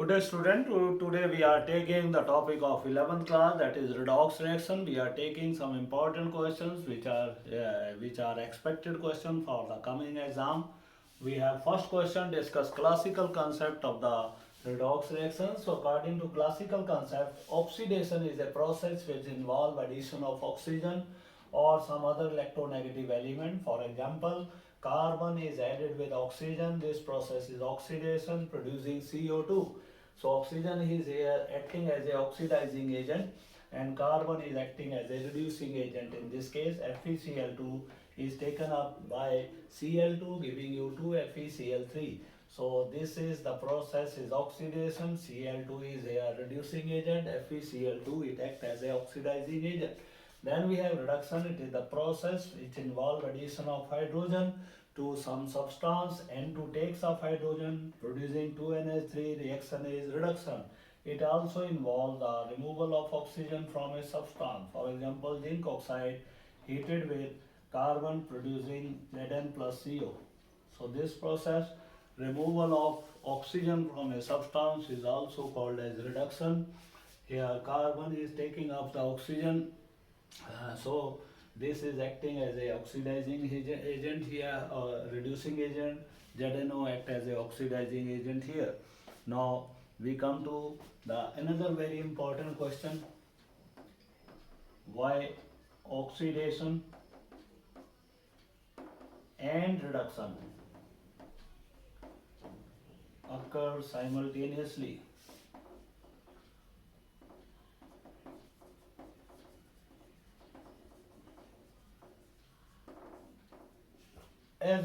Good day, student. Today we are taking the topic of 11th class, that is redox reaction. We are taking some important questions which are expected question for the coming exam. We have first question, discuss classical concept of the redox reaction. So according to classical concept, oxidation is a process which involve addition of oxygen or some other electronegative element. For example, carbon is added with oxygen. This process is oxidation, producing CO2. So oxygen is here acting as a oxidizing agent and carbon is acting as a reducing agent. In this case, FeCl2 is taken up by Cl2 giving you 2FeCl3. So this is the process is oxidation. Cl2 is a reducing agent. FeCl2 it acts as a oxidizing agent. Then we have reduction. It is the process which involve addition of hydrogen to some substance. N2 takes up hydrogen producing 2NH3. Reaction is reduction. It also involves the removal of oxygen from a substance. For example, zinc oxide heated with carbon producing Zn plus CO. So this process, removal of oxygen from a substance, is also called as reduction. Here carbon is taking up the oxygen, so this is acting as a oxidizing agent here, reducing agent. ZNO act as a oxidizing agent here. Now we come to the another very important question: why oxidation and reduction occur simultaneously? As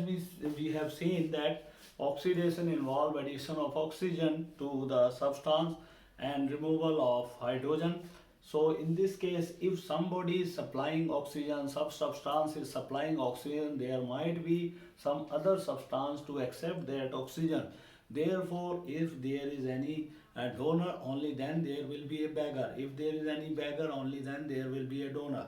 we have seen that oxidation involves addition of oxygen to the substance and removal of hydrogen. So in this case, if somebody is supplying oxygen, substance is supplying oxygen, there might be some other substance to accept that oxygen. Therefore, if there is any donor, only then there will be a beggar. If there is any beggar, only then there will be a donor.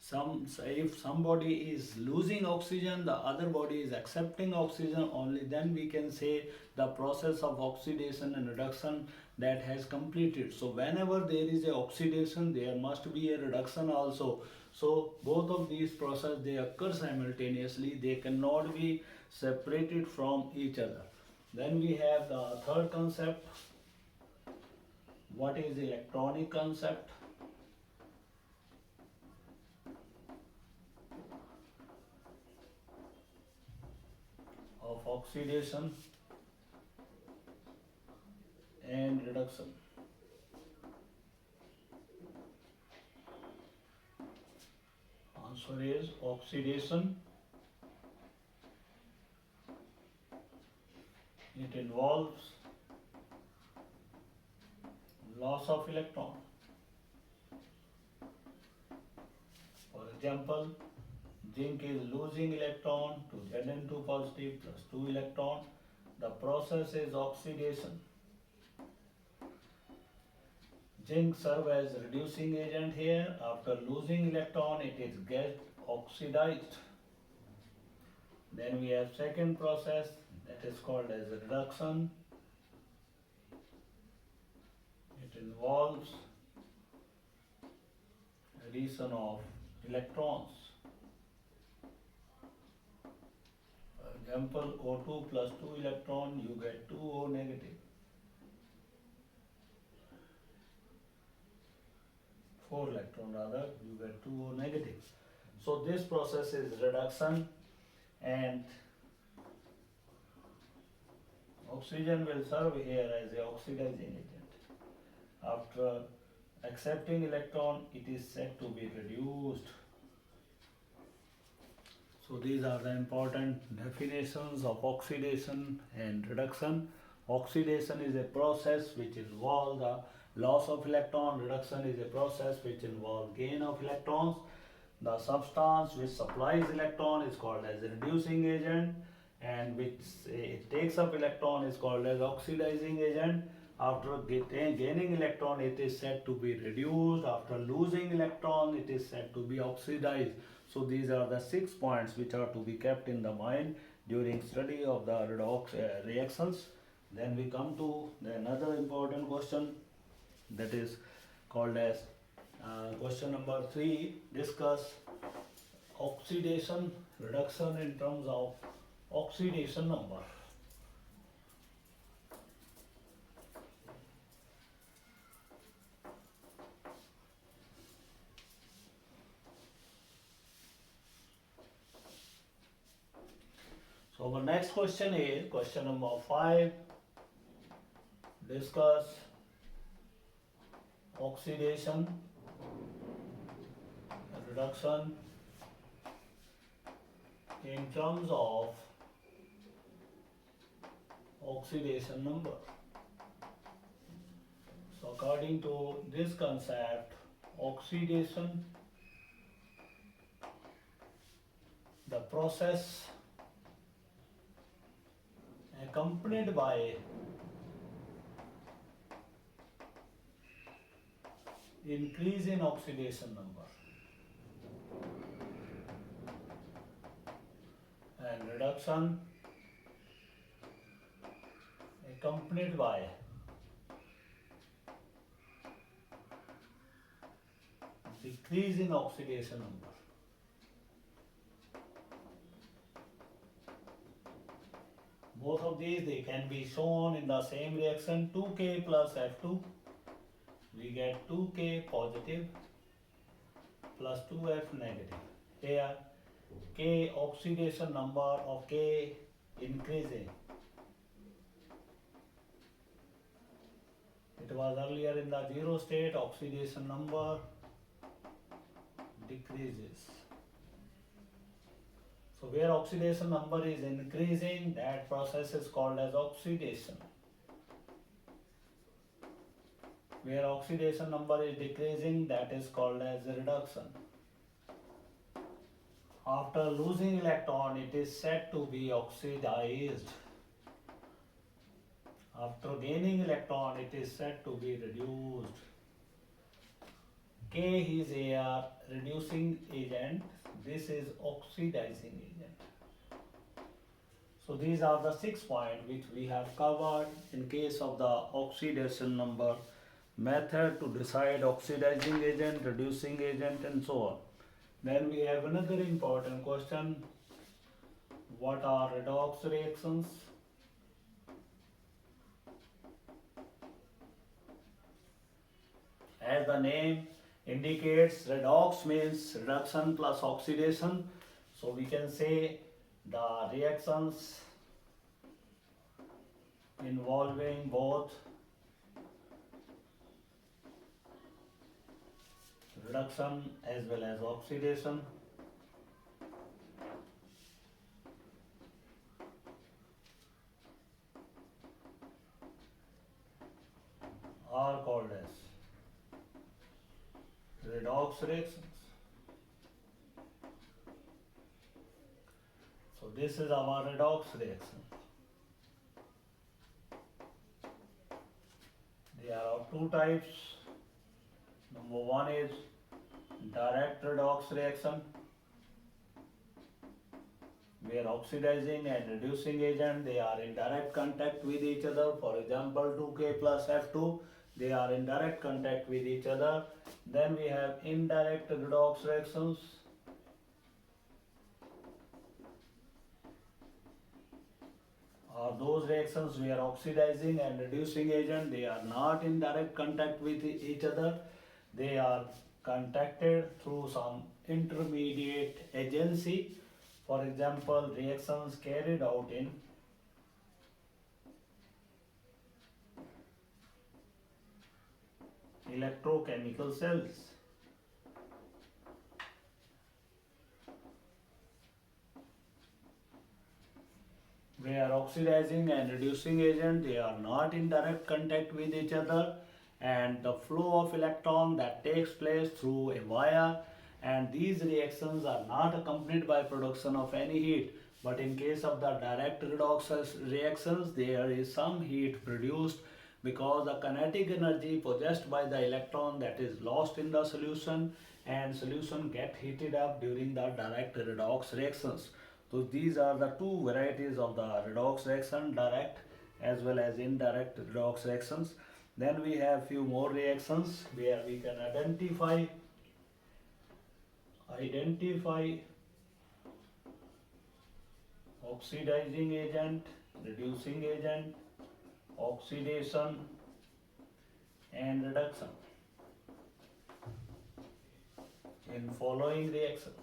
If somebody is losing oxygen, the other body is accepting oxygen, only then we can say the process of oxidation and reduction that has completed. So whenever there is a oxidation, there must be a reduction also. So both of these processes, they occur simultaneously, they cannot be separated from each other. Then we have the third concept. What is electronic concept? Of oxidation and reduction. Answer is oxidation. It involves loss of electron. For example, zinc is losing electron to Zn2 positive plus 2 electron. The process is oxidation. Zinc serves as reducing agent here. After losing electron, it is get oxidized. Then we have second process that is called as reduction. It involves addition of electrons. For example, O2 plus 2 electron, you get 2O negative. 4 electron rather, you get 2O negative. So this process is reduction, and oxygen will serve here as a oxidizing agent. After accepting electron, it is said to be reduced. So these are the important definitions of oxidation and reduction. Oxidation is a process which involves the loss of electron. Reduction is a process which involves gain of electrons. The substance which supplies electron is called as a reducing agent, and which it takes up electron is called as oxidizing agent. After gaining electron, it is said to be reduced. After losing electron, it is said to be oxidized. So these are the 6 points which are to be kept in the mind during study of the redox reactions. Then we come to the another important question, that is called as question number 3. Discuss oxidation reduction in terms of oxidation number. So our next question is question number 5. Discuss oxidation reduction in terms of oxidation number. So according to this concept, oxidation, the process accompanied by increase in oxidation number and reduction accompanied by decrease in oxidation number. Both of these, they can be shown in the same reaction. 2K plus F2, we get 2K positive plus 2F negative. Here K, oxidation number of K increasing. It was earlier in the zero state, oxidation number decreases. So where oxidation number is increasing, that process is called as oxidation. Where oxidation number is decreasing, that is called as reduction. After losing electron, it is said to be oxidized. After gaining electron, it is said to be reduced. K is a reducing agent. This is oxidizing agent. So these are the 6 points which we have covered in case of the oxidation number method to decide oxidizing agent, reducing agent, and so on. Then we have another important question. What are redox reactions? As the name indicates, redox means reduction plus oxidation. So we can say the reactions involving both reduction as well as oxidation are called as redox reactions. So this is our redox reaction. There are two types. Number one is direct redox reaction, where oxidizing and reducing agent, they are in direct contact with each other. For example, 2K plus F2, they are in direct contact with each other. Then we have indirect redox reactions. Are those reactions where oxidizing and reducing agent, they are not in direct contact with each other. They are contacted through some intermediate agency. For example, reactions carried out in electrochemical cells. Where oxidizing and reducing agent, they are not in direct contact with each other, and the flow of electron that takes place through a wire, and these reactions are not accompanied by production of any heat. But in case of the direct redox reactions, there is some heat produced because the kinetic energy possessed by the electron, that is lost in the solution, and solution get heated up during the direct redox reactions. So these are the two varieties of the redox reaction, direct as well as indirect redox reactions. Then we have few more reactions where we can identify oxidizing agent, reducing agent, oxidation and reduction in following reaction.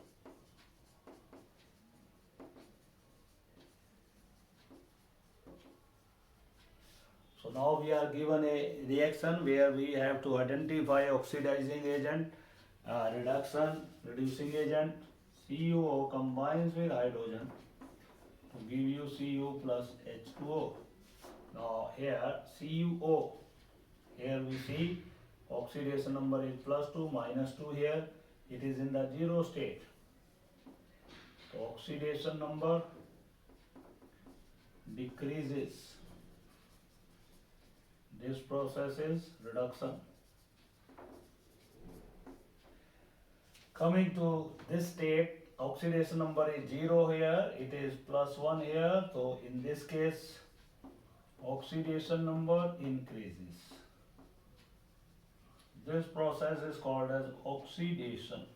So now we are given a reaction where we have to identify oxidizing agent, reducing agent. CuO combines with hydrogen to give you Cu plus H2O. Now here CuO, here we see oxidation number is +2, -2 here. It is in the zero state. So oxidation number decreases. This process is reduction. Coming to this state, oxidation number is 0 here, it is +1 here. So in this case, oxidation number increases. This process is called as oxidation.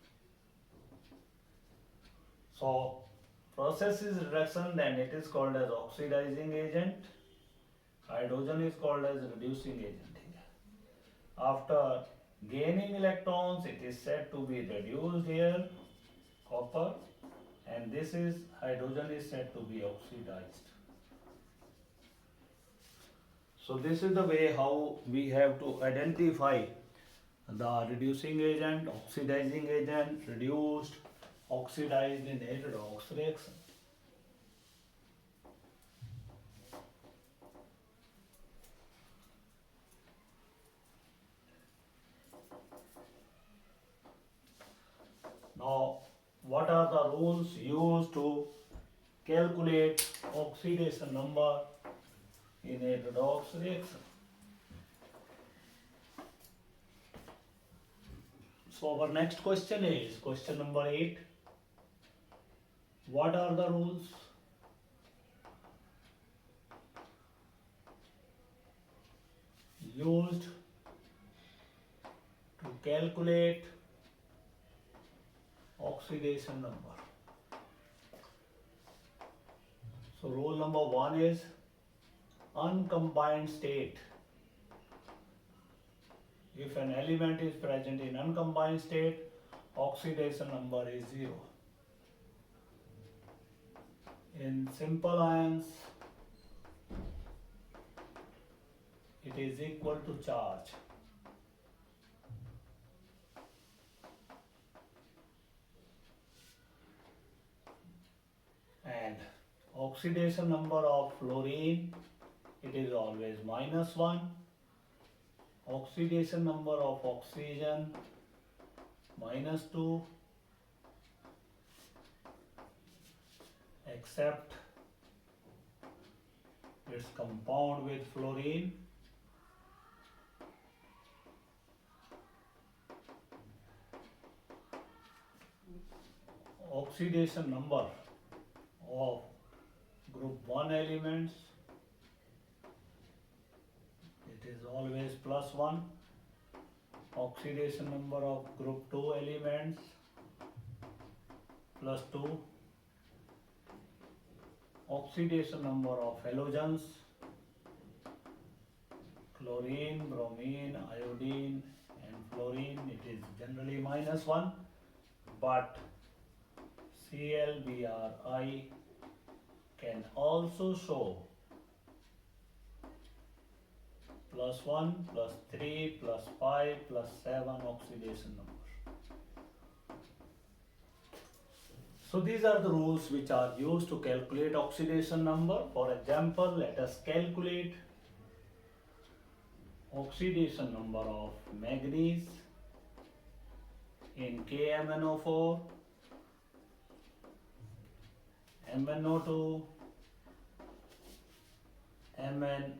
So process is reduction, then it is called as oxidizing agent. Hydrogen is called as reducing agent here. After gaining electrons, it is said to be reduced here, copper, and this is hydrogen is said to be oxidized. So this is the way how we have to identify the reducing agent, oxidizing agent, reduced, oxidized in a redox reaction. Now, what are the rules used to calculate oxidation number in a redox reaction? So our next question is question number 8. What are the rules? Used to calculate oxidation number. So rule number 1 is uncombined state. If an element is present in uncombined state, oxidation number is 0. In simple ions, it is equal to charge. And oxidation number of fluorine, it is always -1. Oxidation number of oxygen, -2, except its compound with fluorine. Oxidation number of group 1 elements, it is always +1. Oxidation number of group 2 elements, +2. Oxidation number of halogens, chlorine, bromine, iodine and fluorine, it is generally -1, but ClBrI can also show +1, +3, +5, +7 oxidation numbers. So these are the rules which are used to calculate oxidation number. For example, let us calculate oxidation number of manganese in KMnO4, MnO2, MnO4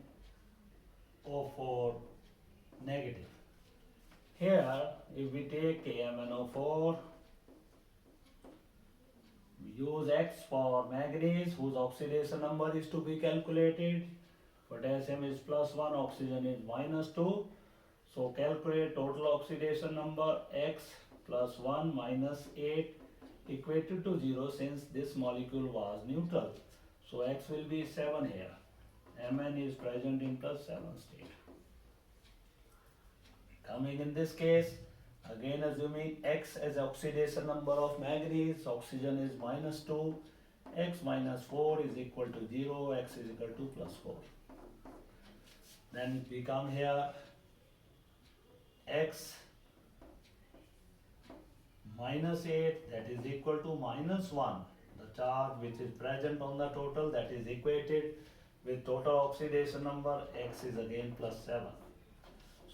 negative. Here, if we take KMnO4, we use X for manganese, whose oxidation number is to be calculated. Potassium is plus 1, oxygen is minus 2. So calculate total oxidation number X plus 1 minus 8 equated to 0 since this molecule was neutral. So X will be 7 here. Mn is present in plus 7 state. Coming in this case, again assuming X as oxidation number of manganese, oxygen is minus 2, X minus 4 is equal to 0, X is equal to plus 4. Then we come here, X minus 8, that is equal to minus 1. The charge which is present on the total, that is equated with total oxidation number, X is again plus 7.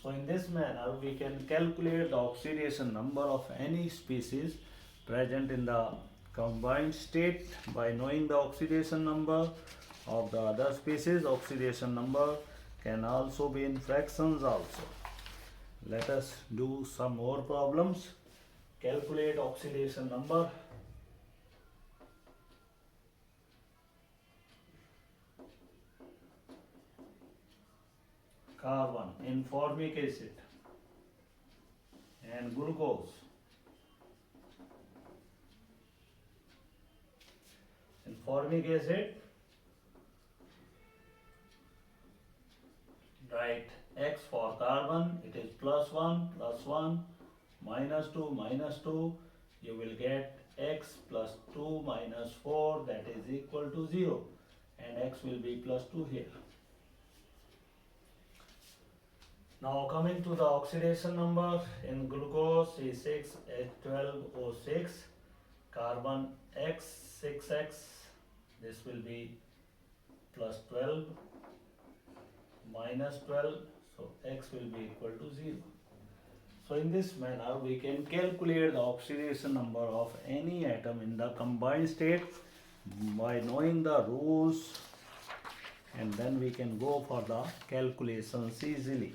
So in this manner we can calculate the oxidation number of any species present in the combined state by knowing the oxidation number of the other species. Oxidation number can also be in fractions also. Let us do some more problems. Calculate oxidation number. Carbon in formic acid and glucose in formic acid, write X for carbon, it is plus 1 minus 2 minus 2, you will get X plus 2 minus 4, that is equal to 0, and X will be plus 2 here. Now coming to the oxidation number in glucose C6H12O6, carbon X 6X, this will be plus 12 minus 12, so X will be equal to 0. So in this manner we can calculate the oxidation number of any atom in the combined state by knowing the rules, and then we can go for the calculations easily.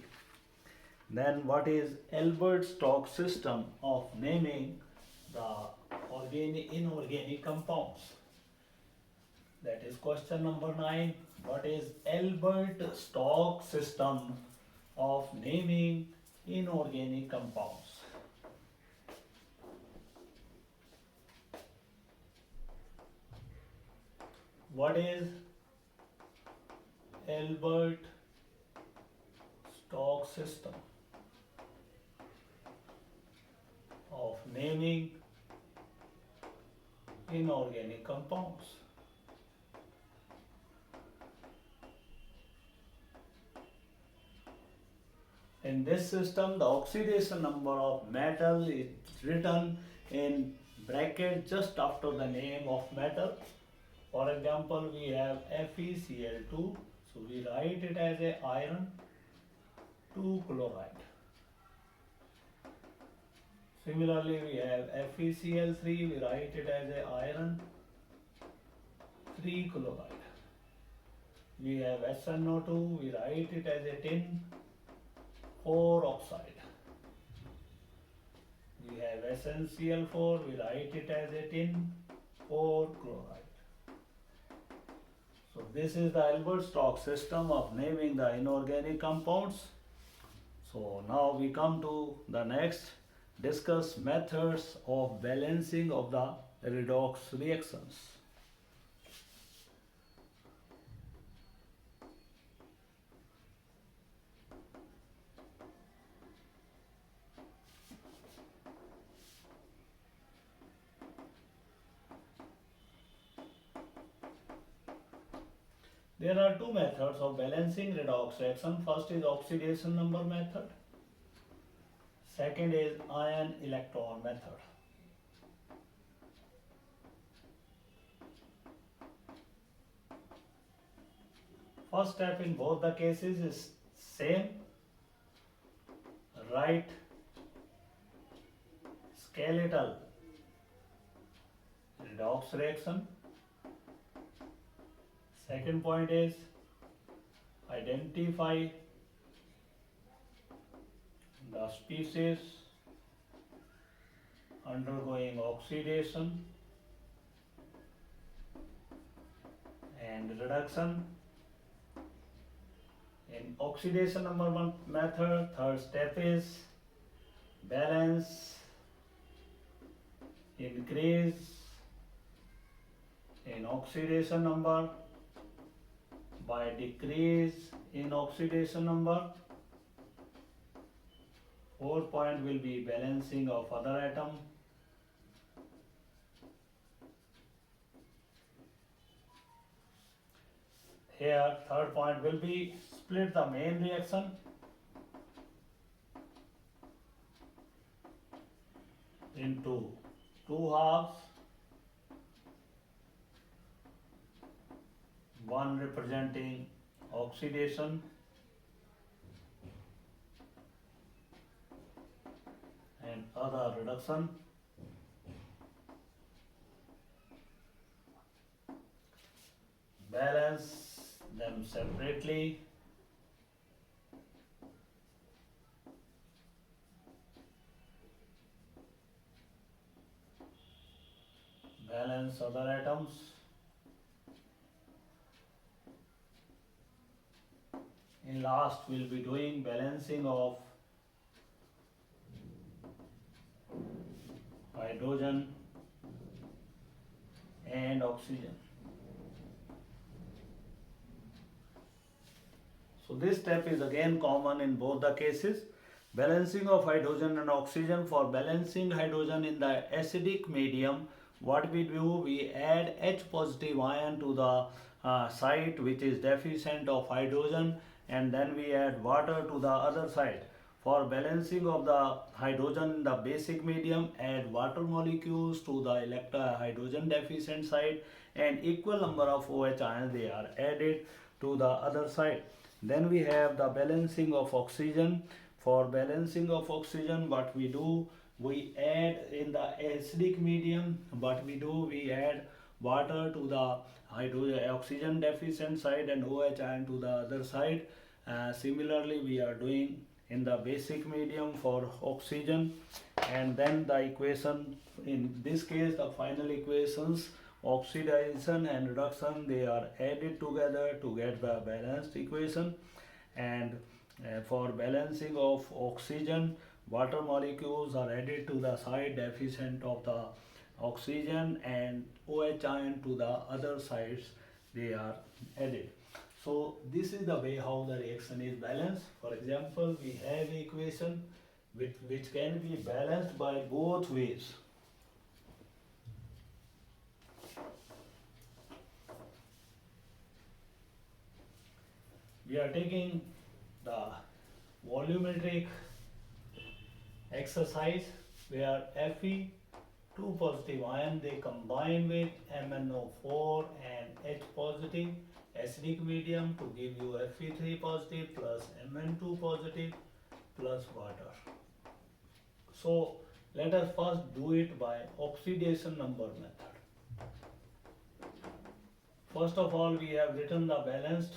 Then what is Albert-Stokes system of naming the inorganic compounds? That is question number 9. What is Albert-Stokes system of naming inorganic compounds? What is Albert-Stokes system of naming inorganic compounds? In this system, the oxidation number of metal is written in bracket just after the name of metal. For example, we have FeCl2, so we write it as a iron 2 chloride. Similarly, we have FeCl3, we write it as a iron 3 chloride. We have SnO2, we write it as a tin 4 oxide. We have SnCl4, we write it as a tin 4 chloride. So this is the Albert-Stokes system of naming the inorganic compounds. So now we come to the next, discuss methods of balancing of the redox reactions. There are two methods of balancing redox reaction. First is oxidation number method. Second is ion electron method. First step in both the cases is same. Write skeletal redox reaction. Second point is identify the species undergoing oxidation and reduction In oxidation number one method, third step is balance, increase in oxidation number by decrease in oxidation number. Fourth point will be balancing of other atom. Here, third point will be split the main reaction into two halves, one representing oxidation and other reduction. Balance them separately. Balance other atoms. In last, we'll be doing balancing of hydrogen and oxygen. So this step is again common in both the cases. Balancing of hydrogen and oxygen. For balancing hydrogen in the acidic medium, what we do, we add H positive ion to the site which is deficient of hydrogen, and then we add water to the other side. For balancing of the hydrogen in the basic medium, add water molecules to the hydrogen deficient side, and equal number of OH ions they are added to the other side. Then we have the balancing of oxygen. For balancing of oxygen, what we do, we add in the acidic medium, we add water to the hydrogen oxygen deficient side and OH ion to the other side. Similarly, we are doing in the basic medium for oxygen, and then the equation, in this case the final equations, oxidation and reduction, they are added together to get the balanced equation. And for balancing of oxygen, water molecules are added to the side deficient of the oxygen, and OH ion to the other sides they are added. So this is the way how the reaction is balanced. For example, we have equation which can be balanced by both ways. We are taking the volumetric exercise where Fe, two positive ion, they combine with MnO4 and H positive acidic medium to give you Fe3 positive plus Mn2 positive plus water. So let us first do it by oxidation number method. First of all, we have written the balanced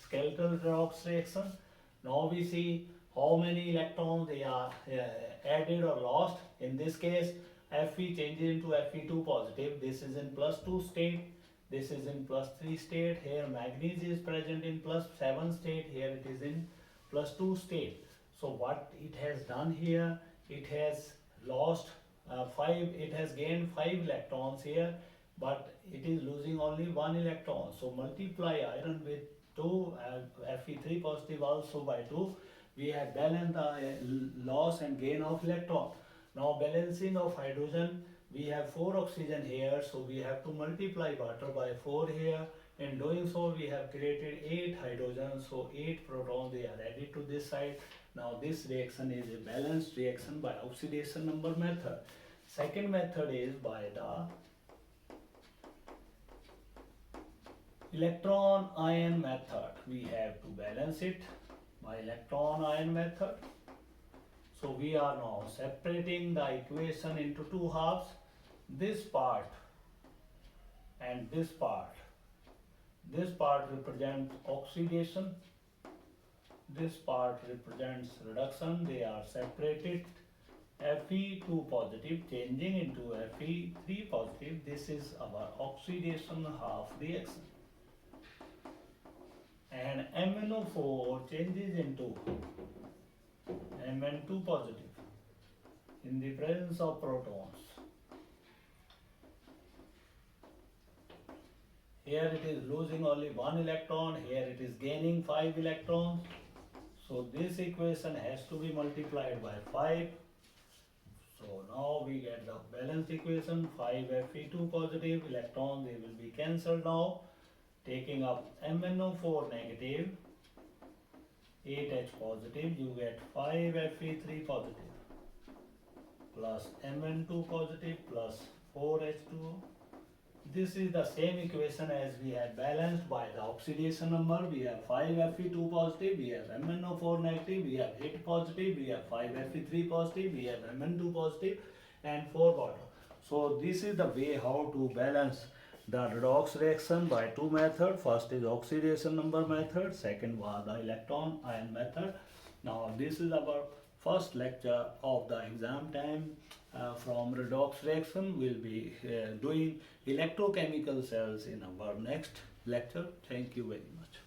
skeletal redox reaction. Now we see how many electrons they are added or lost. In this case, Fe changes into Fe2 positive. This is in +2 state. This is in +3 state. Here manganese is present in +7 state. Here it is in +2 state. So what it has done here, it has lost 5, it has gained 5 electrons here, but it is losing only 1 electron. So multiply iron with 2, Fe3 positive also by 2. We have balanced the loss and gain of electron. Now balancing of hydrogen, we have 4 oxygen here, so we have to multiply water by 4 here. In doing so, we have created 8 hydrogen, so 8 protons they are added to this side. Now this reaction is a balanced reaction by oxidation number method. Second method is by the electron ion method. We have to balance it by electron ion method. So we are now separating the equation into two halves, this part and this part. This part represents oxidation, this part represents reduction. They are separated. Fe2 positive changing into Fe3 positive. This is our oxidation half reaction. and MnO4 changes into Mn2 positive in the presence of protons. Here it is losing only one electron, here it is gaining 5 electrons. So this equation has to be multiplied by 5. So now we get the balanced equation, 5Fe2 positive, electrons they will be cancelled now, taking up MnO4 negative, 8H positive, you get 5Fe3 positive, plus Mn2 positive plus 4H2O. This is the same equation as we had balanced by the oxidation number. We have 5Fe2 positive, we have MnO4 negative, we have 8 positive, we have 5Fe3 positive, we have Mn2 positive and 4 bottom. So this is the way how to balance the redox reaction by two methods. First is oxidation number method, second was the electron ion method. Now this is our first lecture of the exam time. From redox reaction we'll be doing electrochemical cells in our next lecture. Thank you very much.